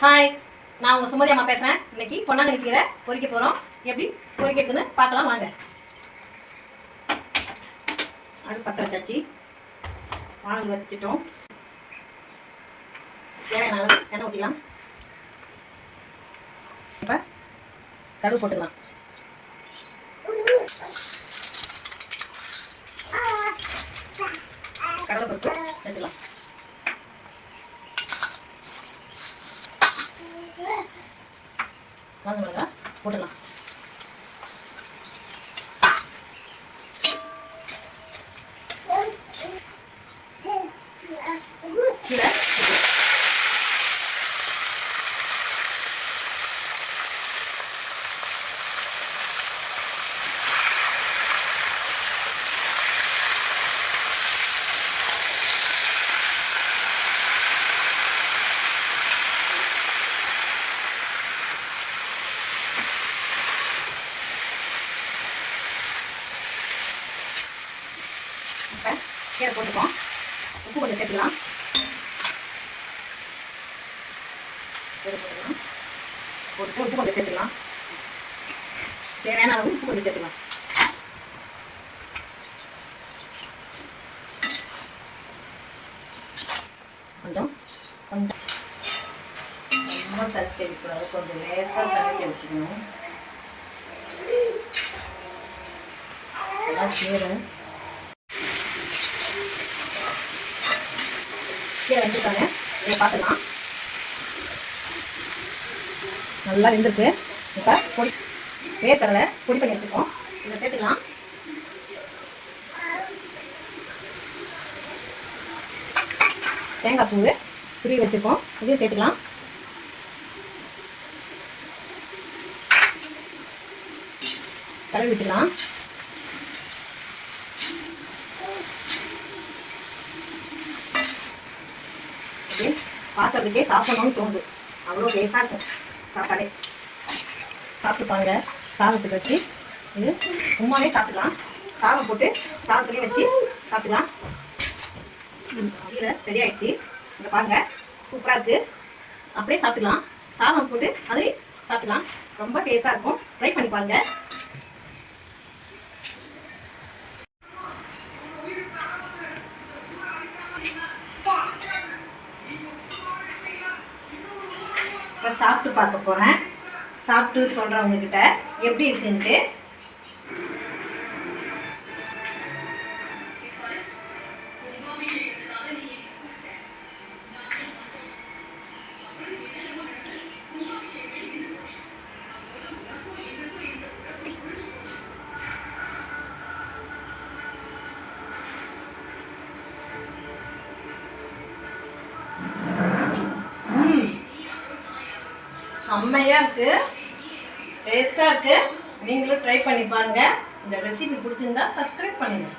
Hi, நான் உங்கள் சுமதி அம்மா பேசுகிறேன். இன்னைக்கு பொன்னாங்கண்ணி கீரை பொரிக்க போகிறோம். எப்படி பொரிக்கிறதுன்னு பார்க்கலாம் வாங்க. அடுப்பு பற்ற வச்சாச்சு, வானல் வச்சுட்டோம். தேவையான அளவு எண்ணெய் ஊற்றிக்கலாம். இப்போ கடுகு போட்டுக்கலாம். கடலை பருப்பு வச்சுக்கலாம். வாங்க மிளகா போட்டுடலாம். கீரை கீரை போட்டுப்போம். உப்பு கொஞ்சம் சேர்த்துக்கலாம். போட்டு உப்பு கொஞ்சம் சேர்த்துக்கலாம். தேவையான அளவு உப்பு கொஞ்சம் சேர்த்துக்கலாம். கொஞ்சம் கொஞ்சம் ரொம்ப தண்ணி தெளிக்கூடாது, கொஞ்சம் லேசாக தண்ணி தெளிச்சுக்கணும். கீரை கீரை வெந்துருக்காங்க, இதை பார்த்துக்கலாம். நல்லா வெந்திருக்கு. இப்போ பொடி வேர்க்கடலை பொடி பண்ணி வச்சுருக்கோம், இதை சேர்த்துக்கலாம். தேங்காய் பூ துருவி வச்சுருக்கோம், இதையும் சேர்த்துக்கலாம். கலவி விட்டுக்கலாம். பார்க்கறதுக்கே சாப்பிடணும்னு தோணுது, அவ்வளோ டேஸ்டாக இருக்கும் சாப்பாடே. சாப்பிட்டுப்பாங்க. சாதத்துக்கு வச்சு இது சும்மாவே சாப்பிடலாம். சாதம் போட்டு சாதத்துலேயே வச்சு சாப்பிடலாம். கீரை ரெடி ஆகிடுச்சு. இங்கே பாருங்கள், சூப்பராக இருக்குது. அப்படியே சாப்பிடலாம். சாதம் போட்டு அதிலே சாப்பிடலாம். ரொம்ப டேஸ்ட்டாக இருக்கும். ட்ரை பண்ணி பாருங்கள். இப்போ சாப்பிட்டு பார்க்க போகிறேன். சாப்பிட்டு சொல்கிறேன் உங்ககிட்ட எப்படி இருக்குன்ட்டு. செம்மையாக இருக்குது, டேஸ்ட்டாக இருக்குது. நீங்களும் ட்ரை பண்ணி பாருங்கள். இந்த ரெசிபி பிடிச்சிருந்தா சப்ஸ்கிரைப் பண்ணுங்கள்.